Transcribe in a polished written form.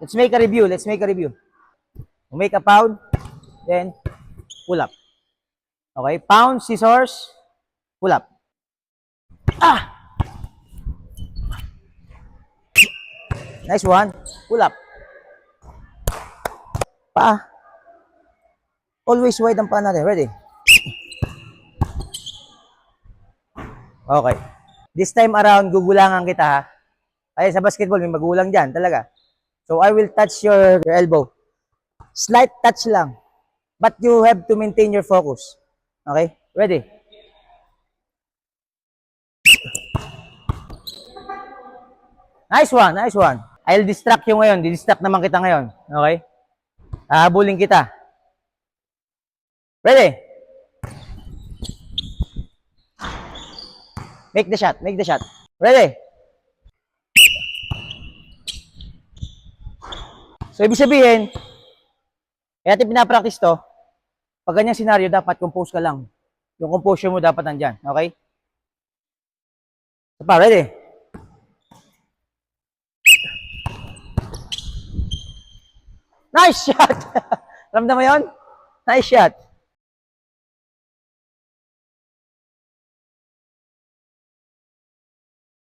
Let's make a review. Let's make a review. Make a pound, then pull up. Okay, pound, scissors, pull up. Ah! Nice one. Pull up. Pa. Always wide ang paa natin. Ready? Okay. This time around, gugulangan kita ha. Ay, sa basketball, may magulang dyan talaga. So, I will touch your elbow. Slight touch lang. But you have to maintain your focus. Okay? Ready? Nice one, nice one. I'll distract you ngayon. Distract naman kita ngayon. Okay? Habulin kita. Ready? Make the shot, make the shot. Ready? So, ibig sabihin, kaya natin pinapractice to, pag ganyang senaryo, dapat compose ka lang. Yung composure mo dapat nandyan. Okay? So, pa, ready? Nice shot! Ramdam mo yun? Nice shot.